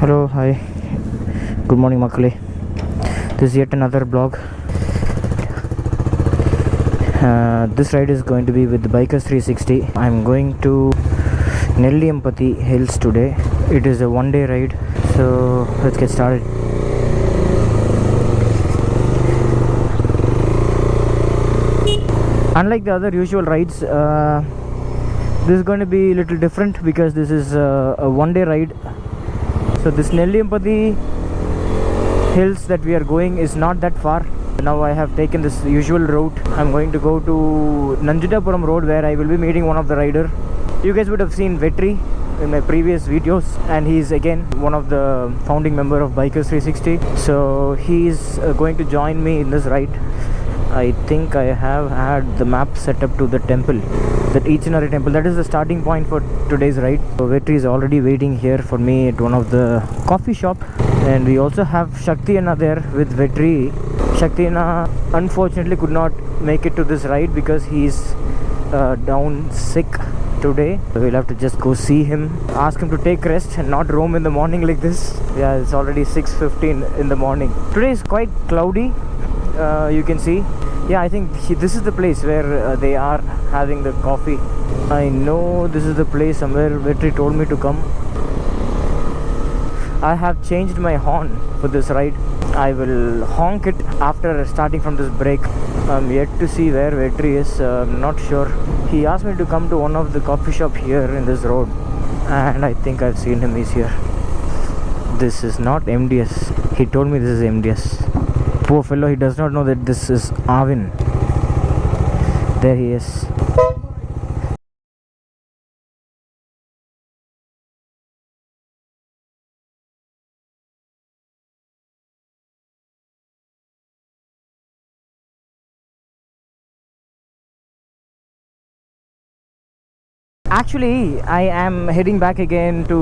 Hello, hi, good morning Makale. This is yet another vlog. This ride is going to be with the Bikers 360. I'm going to Nelliyampathy hills today. It is a one-day ride, so let's get started. Unlike the other usual rides, this is going to be a little different because this is a one-day ride. So this Nelliyampathy hills that we are going is not that far. Now I have taken this usual route. I'm going to go to Nanjudapuram road where I will be meeting one of the rider. You guys would have seen Vetri in my previous videos, and he is again one of the founding member of Bikers 360. So he is going to join me in this ride. I think I have had the map set up to the temple, that Ichinari temple. That is the starting point for today's ride. So Vetri is already waiting here for me at one of the coffee shop, and we also have Shakti Anna there with Vetri. Shakti Anna unfortunately could not make it to this ride because he's down sick today. So we'll have to just go see him, ask him to take rest and not roam in the morning like this. Yeah, it's already 6:15 in the morning. Today is quite cloudy. You can see. Yeah, I think this is the place where they are having the coffee. I know this is the place somewhere Vetri told me to come. I have changed my horn for this ride. I will honk it after starting from this break. I'm yet to see where Vetri is. I'm not sure. He asked me to come to one of the coffee shop here in this road, and I think I've seen him. He's here. This is not MDS. He told me this is MDS. Poor fellow, he does not know that this is Arvin. There he is. Actually, I am heading back again to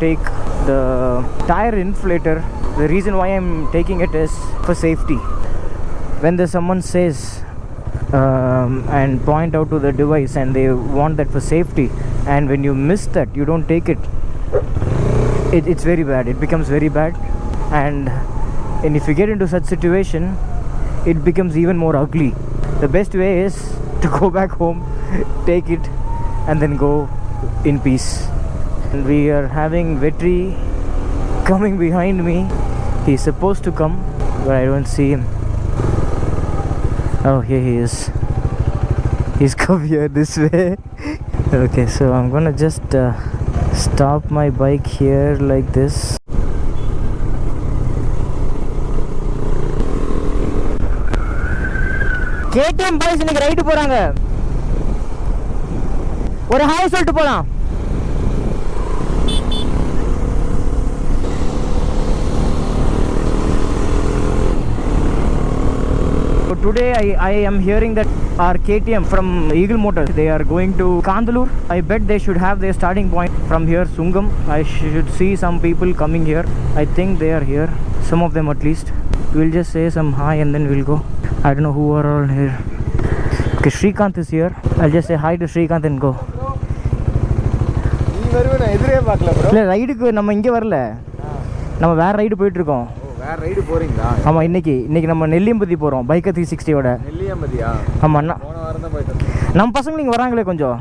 take the tire inflator. The reason why I'm taking it is for safety. When there's someone says and point out to the device and they want that for safety, and when you miss that, you don't take it, it's very bad. It becomes very bad, and if you get into such situation, it becomes even more ugly. The best way is to go back home, take it, and then go in peace. And we are having Vetri coming behind me. He's supposed to come, but I don't see him. Oh, here he is. He's come here this way. Okay, so I'm gonna just stop my bike here like this. KTM boys இன்னைக்கு right போறாங்க. ஒரு hi சொல்லிட்டு போலாம். So today I am hearing that our KTM from Eagle Motors, they are going to Kandalur. I bet they should have their starting point from here, Sungam. I should see some people coming here. I think they are here, some of them at least. We'll just say some hi and then we'll go. I don't know who are all here. Okay, Srikanth is here. I'll just say hi to Srikanth and go. இல்லை ரைடுக்கு நம்ம இங்கே வரல, நம்ம வேறு ride போயிட்டுருக்கோம். வேறு ride போகிறீங்களா? ஆமாம், இன்னைக்கு நம்ம நெல்லியம்பதி போகிறோம், பைக்கர் 360யோட. நெல்லியம்பதியா? ஆமாம் அண்ணா, போன வாரம் தான் போயிட்டு நம்ம பசங்க நீங்கள் வராங்களே கொஞ்சம்.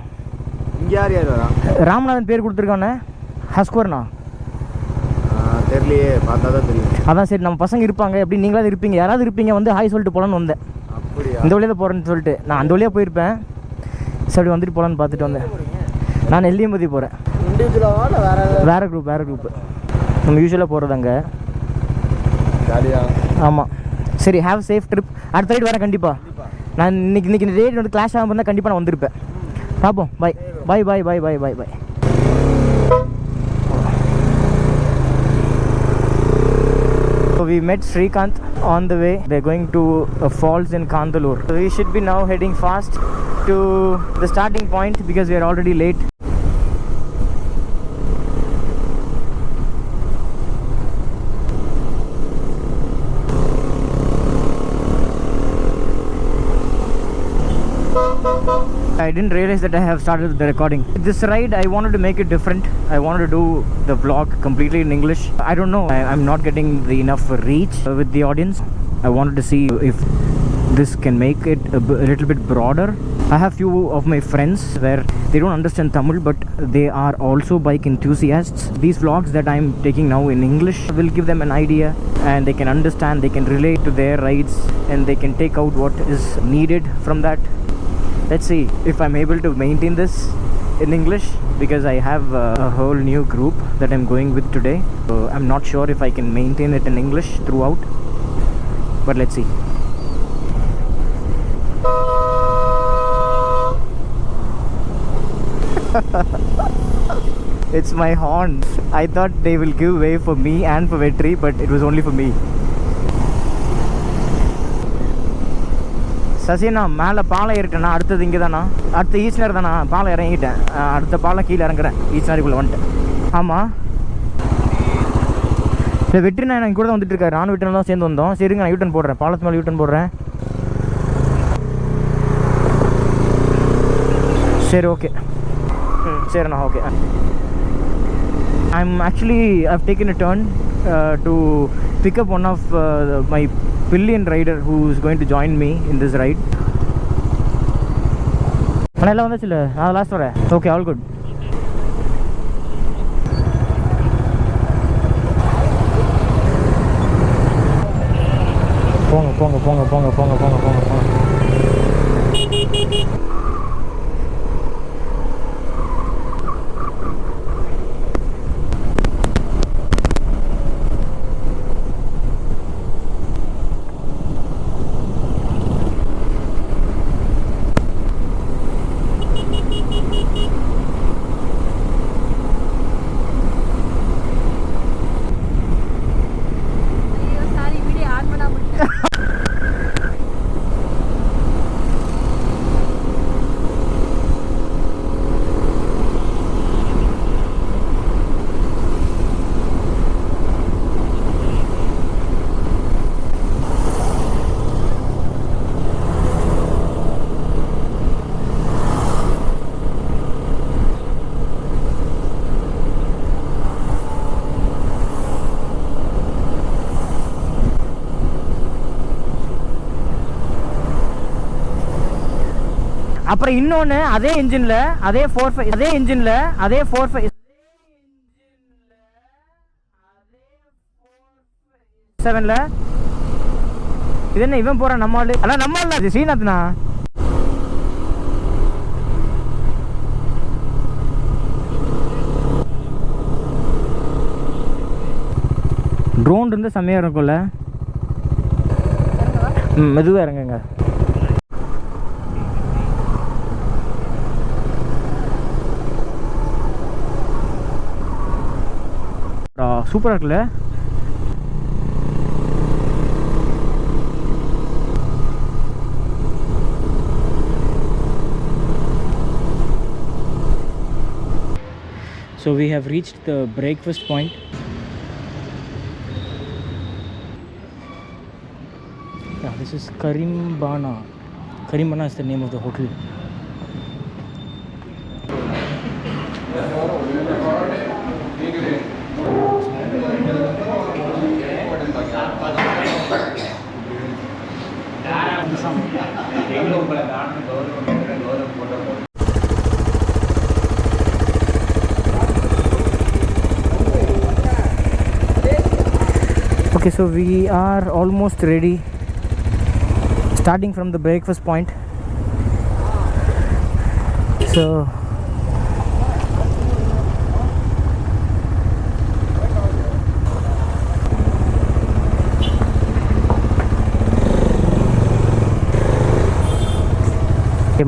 இங்கே யார் வரா? ராமநாதன் பேர் கொடுத்துருக்கானே, ஹஸ்கோர்ண்ணா. தெரியலையே, பார்த்தா தான் தெரியும். அதான் சரி, நம்ம பசங்க இருப்பாங்க, எப்படி நீங்களாவது இருப்பீங்க, யாராவது இருப்பீங்க, வந்து ஹாய் சொல்லிட்டு போகலான்னு வந்தேன். அப்படியா? இந்த வழியாக தான் போகிறேன்னு சொல்லிட்டு நான் அந்த வழியாக போயிருப்பேன். சரி வந்துட்டு போகலான்னு பார்த்துட்டு வந்தேன். நான் நெல்லியம்பதி போகிறேன். வேறு குரூப் நம்ம யூஸ்வலாக போகிறதாங்க. ஆமாம், சரி, ஹேவ் சேஃப் ட்ரிப். அடுத்த ரைடு வரேன் கண்டிப்பாக. நான் இன்னைக்கு ரேட் வந்து கிளாஷ் ஆகாமல் இருந்தால் கண்டிப்பாக நான் வந்திருப்பேன். பார்ப்போம். Bye bye bye bye bye bye bye. So we met Srikanth on the way. They're going to falls in Kandalur. So we should be now heading fast to the starting point because we are already late. I didn't realize that I have started the recording. This ride, I wanted to make it different. I wanted to do the vlog completely in English. I don't know, I'm not getting the enough reach with the audience. I wanted to see if this can make it a little bit broader. I have few of my friends where they don't understand Tamil, but they are also bike enthusiasts. These vlogs that I'm taking now in English will give them an idea, and they can understand, they can relate to their rides, and they can take out what is needed from that. Let's see if I'm able to maintain this in English, because I have a whole new group that I'm going with today. So I'm not sure if I can maintain it in English throughout, but let's see. It's my horn. I thought they will give way for me and for Vetri, but it was only for me. சசினா மேலே பாலம் ஏறிட்டேண்ணா. அடுத்தது இங்கே தானா? அடுத்த ஈஸ்னர் தானா? பாலம் இறங்கிட்டேன். அடுத்த பாலம் கீழே இறங்குறேன். ஈஸ்னருக்குள்ளே வந்துட்டேன். ஆமாம், இல்லை வெற்றினா எனக்கு கூட தான் வந்துட்டு இருக்காரு. நானும் வெற்றினா தான் சேர்ந்து வந்தோம். சரிங்க, நான் யூட்டன் போடுறேன். பாலத்து மேலே யூட்டன் போடுறேன். சரி, ஓகே. சரிண்ணா, okay. I've taken a turn to pick up one of my pillion rider who is going to join me in this ride. அண்ணா எல்லாம் வந்துச்சு இல்லை? நான் லாஸ்ட் வரேன். Okay, all good. போங்க போங்க போங்க போங்க போங்க போங்க போங்க போங்க. அப்புறம் இன்னொன்று, அதே இன்ஜினில் அதே 4.5 அதே இன்ஜினில் அதே 4.5 7ல் இது என்ன இவன் போகிறான்? நம்ம ஆளு. அதான் நம்ம ஆள் அது ஸ்ரீநாத்னா. ட்ரோன் இருந்து செம்மையாக இருக்கும்ல. மெதுவாக இறங்குங்க. சூப்பராக இருக்குல்ல. So we have reached the breakfast point. Yeah, this is Coimbatore. Coimbatore is the name of the hotel. Okay, so we are almost ready, starting from the breakfast point. So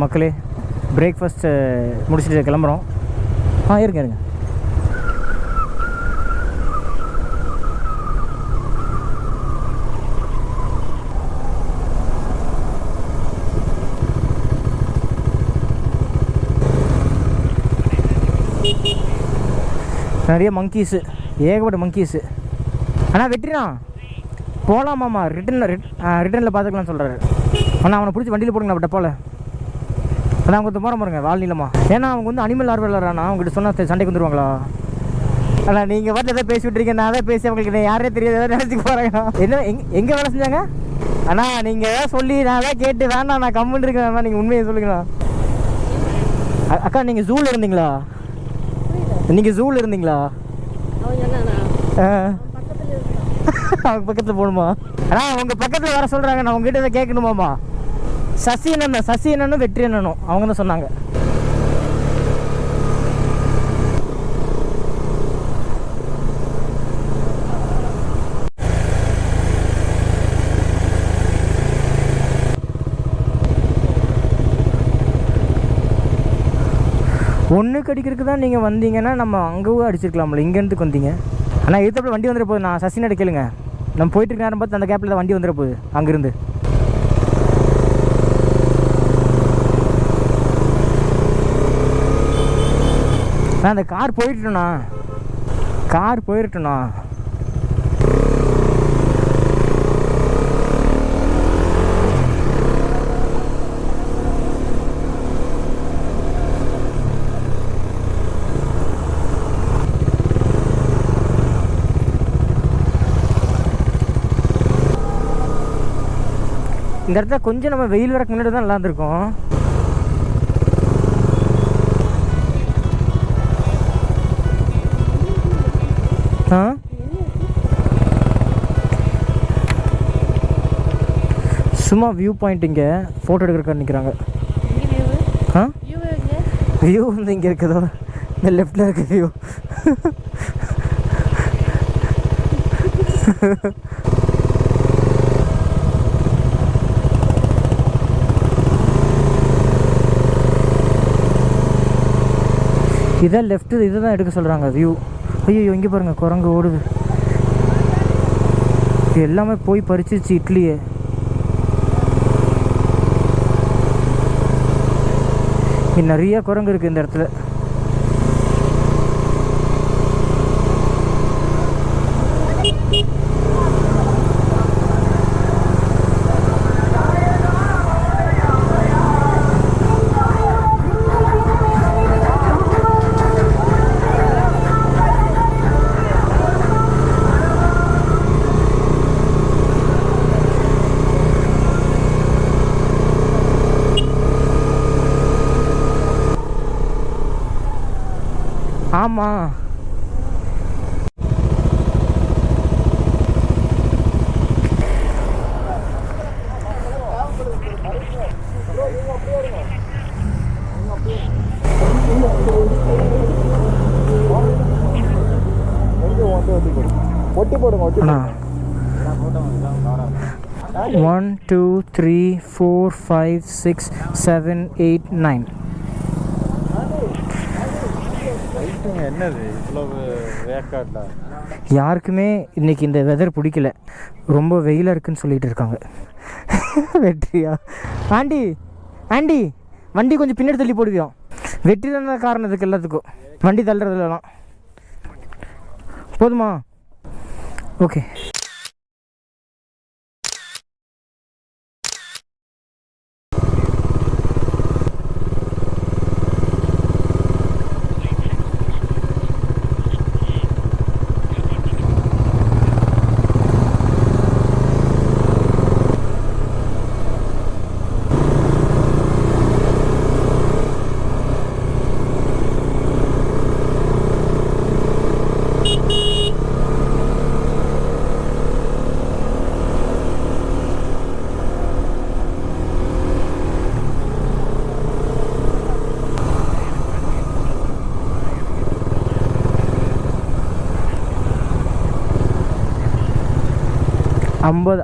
மக்களே, breakfast முடிச்சுட்டு கிளம்புறோம். இருங்க இருங்க. நிறைய மங்கீஸு, ஏகப்பட்ட மங்கீஸு. ஆனால் வெற்றினா போகலாமாம்மா, ரிட்டனில் பார்த்துக்கலாம்னு சொல்கிறாரு. ஆனால் அவனை பிடிச்சி வண்டியில் போடுங்க டப்பாவில். அதான் அவங்க போகிற பாருங்க வால் நீளமா. ஏன்னா அவங்க வந்து அனிமல் ஆர்வலரானா அவங்ககிட்ட சொன்னால் சண்டைக்கு வந்துருவாங்களா? அண்ணா நீங்கள் வாட்டில் எதாவது பேசி விட்டுருக்கீங்க, நான் தான் பேசி அவங்களுக்கு யாரே தெரியாது ஏதாவது நினச்சிக்க போகிறேன். என்ன எங்கே வேலை செஞ்சாங்க அண்ணா? நீங்கள் ஏதாவது சொல்லி நான் தான் கேட்டு வேணாம் நான் கம்முன்னு இருக்கேன். நீங்கள் உண்மையை சொல்லுங்கண்ணா. அக்கா நீங்கள் ஜூவில் இருந்தீங்களா? நீங்கள் ஜூவில் இருந்தீங்களா? அவங்க பக்கத்தில் போகணுமா? அண்ணா உங்கள் பக்கத்தில் வர சொல்கிறாங்க, நான் உங்ககிட்ட இதை கேட்கணுமாம்மா? சசி அண்ணனும் வெற்றி அண்ணனும் அவங்க தான் சொன்னாங்க. ஒன்றுக்கு அடிக்கிறதுக்கு தான் நீங்கள் வந்தீங்கன்னா நம்ம அங்கேவும் அடிச்சிருக்கலாம்ல, இங்கேருந்துக்கு வந்தீங்க. ஆனால் எதிர்த்தப்பல வண்டி வந்துட போகுது. நான் சசினோட கேளுங்க, நம்ம போயிட்டு நேரம் பார்த்து அந்த கேப்பில் தான் வண்டி வந்துட போகுது அங்கேருந்து. நான் அந்த கார் போயிட்டுண்ணா இந்த இடத்துல கொஞ்சம் நம்ம வெயில் வரக்கு முன்னாடி தான் நல்லா இருந்திருக்கும். சும்மா வியூ பாயிண்ட் இங்கே ஃபோட்டோ எடுக்கிறக்காக நிற்கிறாங்க. வியூ வந்து இங்கே இருக்குதோ, இந்த லெஃப்டில் இருக்க வியூ. இதான் லெஃப்ட்டு, இதுதான் எடுக்க சொல்கிறாங்க வியூ. ஐயோ இங்கே பாருங்கள் குரங்கு ஓடுது. இது எல்லாமே போய் பறிச்சிச்சு இட்லியே. இங்கே நிறைய குரங்கு இருக்குது இந்த இடத்துல. ஆமாம் ஒட்டி போடுங்க. 1 2 3 4 5 6 7 8 9. என்னது இவ்வளவு வேக்காட்டா? யாருக்குமே இன்றைக்கி இந்த வெதர் பிடிக்கல, ரொம்ப வெயிலாக இருக்குன்னு சொல்லிகிட்டு இருக்காங்க. வெற்றியா? ஆண்டி வண்டி கொஞ்சம் பின்னாடி தள்ளி போடுவியோம். வெற்றி தான் காரணம் இதுக்கு எல்லாத்துக்கும், வண்டி தள்ளுறதுலாம். போதுமா? ஓகே.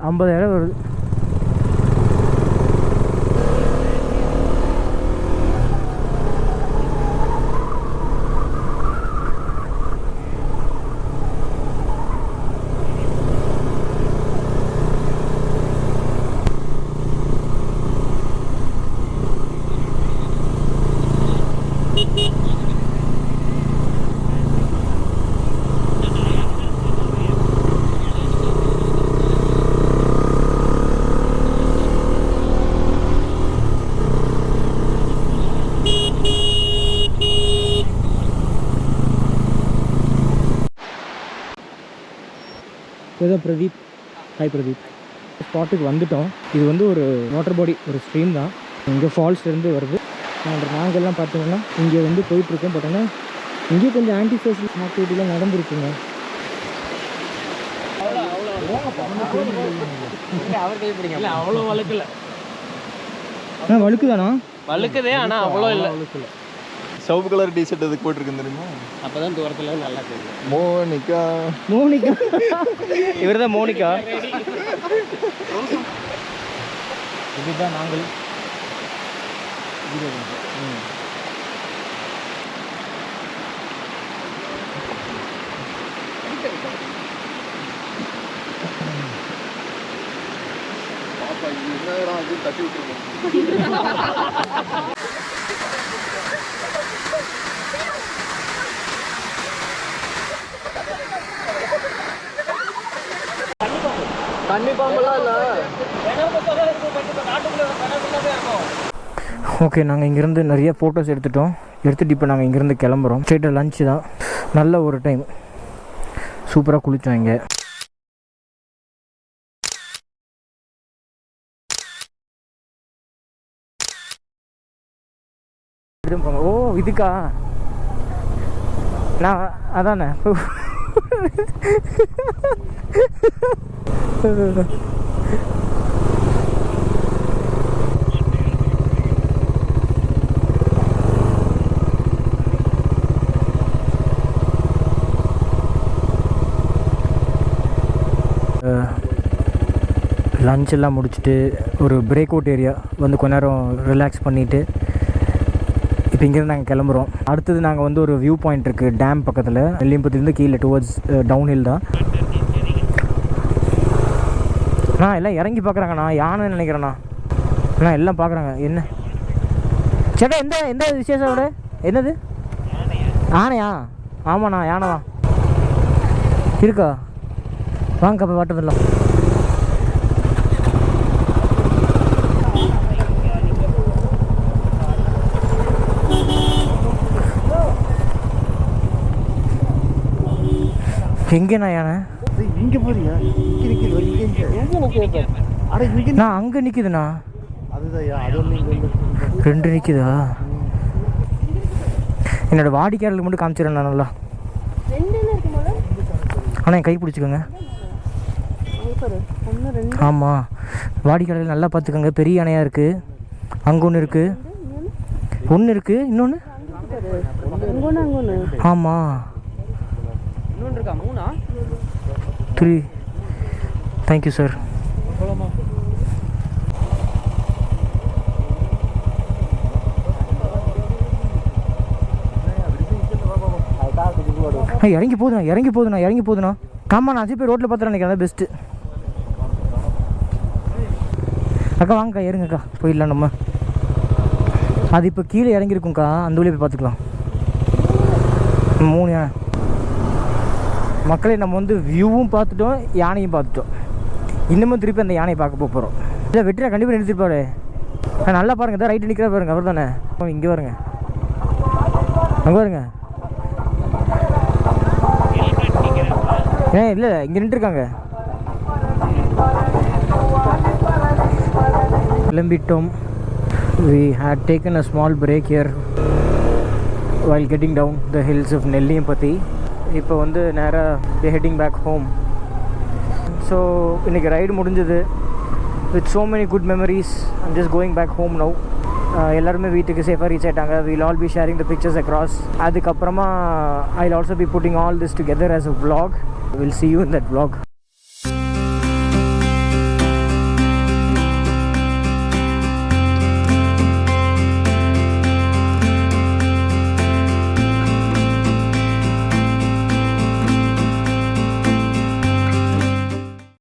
ஐம்பது இடம் வருது. ஏதோ பிரதீப். ஹாய் பிரதீப். ஸ்பாட்டுக்கு வந்துட்டோம். இது வந்து ஒரு வாட்டர் பாடி, ஒரு ஸ்ட்ரீம் தான். இங்கே ஃபால்ஸ்லேருந்து வருது. நாங்கள்லாம் பார்த்தீங்கன்னா இங்கே வந்து போயிட்டுருக்கோம். பட் ஆனால் இங்கே கொஞ்சம் ஆன்டி சோஷியல் ஆக்டிவிட்டிலாம் நடந்துருக்குங்க. அவ்வளோ வழுக்கல. வழுக்குதானா? வழுக்குதே, ஆனால் அவ்வளோ இல்லை. சிவப்பு கலர் டிஷர்ட் எதுக்கு போட்டிருக்கேன் தெரியுமா? அப்போ தான் தூரத்தில் நல்லா தெரியும். மோனிகா. மோனிகா. இவர் தான் மோனிகா. இதுதான் நாங்கள். தட்டி விட்டுருக்கோம். தண்ணி பாம்பெல்லாம் இல்லை. ஓகே, நாங்கள் இங்கேருந்து நிறைய ஃபோட்டோஸ் எடுத்துகிட்டு இப்போ நாங்கள் இங்கேருந்து கிளம்புறோம். ஸ்ட்ரெயிட்டாக லஞ்சு தான். நல்ல ஒரு டைம், சூப்பராக குளித்தோம் இங்கே. ஓ இதுக்கா? நான் அதானே லஞ்ச் எல்லாம் முடிச்சுட்டு ஒரு பிரேக் அவுட் ஏரியா வந்து கொஞ்ச நேரம் ரிலாக்ஸ் பண்ணிவிட்டு இப்போ இங்கேருந்து நாங்கள் கிளம்புறோம். அடுத்தது நாங்கள் வந்து ஒரு வியூ பாயிண்ட் இருக்குது டேம் பக்கத்தில். நெல்லியம்பதிலேருந்து கீழே டுவர்ட்ஸ் டவுன் ஹில் தான். எல்லாம் இறங்கி பார்க்குறாங்கண்ணா. யானை நினைக்கிறேண்ணா. எல்லாம் பார்க்குறாங்க. என்ன சேட்டா, எந்த விசேஷோட என்னது? யானையா? ஆமாண்ணா, யானை தான் இருக்கா. வாங்க அப்போ வாட்டர் வரலாம். எங்கேண்ணா யானை? இங்கே போறியா? இங்கே நிற்கிது. நான் அங்கே நிற்கிதுண்ணா. அதுதான் 2 நிற்கிதா? என்னோட வாடிக்கையாளர்களுக்கு மட்டும் காமிச்சிடறேண்ணா நல்லா. ஆனால் என் கை பிடிச்சிக்கோங்க. ஆமாம், வாடிக்கையாளர்கள் நல்லா பார்த்துக்கோங்க. பெரிய யானையாக இருக்குது. அங்கே ஒன்று இருக்குது, ஒன்று இருக்குது, இன்னொன்று. ஆமாம், 3. Thank you sir. இறங்கி போகுதுண்ணா. ஆமாம், நான் அஜய் போய் ரோட்டில் பார்த்துறேன் நினைக்கிறேன். பெஸ்ட்டு. அக்கா வாங்கக்கா, ஏறுங்கக்கா, போயிடலாம் நம்ம. அது இப்போ கீழே இறங்கியிருக்கும்க்கா, அந்த வழியை போய் பார்த்துக்கலாம். 3 யானை. மக்களே, நம்ம வந்து வியூவும் பார்த்துட்டோம், யானையும் பார்த்துட்டோம். இன்னமும் திருப்பி அந்த யானையை பார்க்க போகிறோம். இல்லை வெட்டினா கண்டிப்பாக நிறுத்திருப்பாரு. நல்லா பாருங்கள், தான் ரைட்டு நிற்கிறா பாருங்க. அவர் தானே? இங்கே பாருங்க, அங்கே பாருங்க. இல்லை இங்கே நின்றுருக்காங்க. கிளம்பிட்டோம். We had taken a small break here while getting down the hills of Nelliyampathy. இப்போ வந்து நேராக heading back home. ஸோ இன்றைக்கி ரைடு முடிஞ்சது. with so many good memories. I'm just going back home now. எல்லாருமே வீட்டுக்கு சேஃபாக ரீச் ஆகிட்டாங்க. we'll all be sharing the pictures across. அதுக்கப்புறமா I'll also be putting all this together as a vlog. We'll see you in that vlog.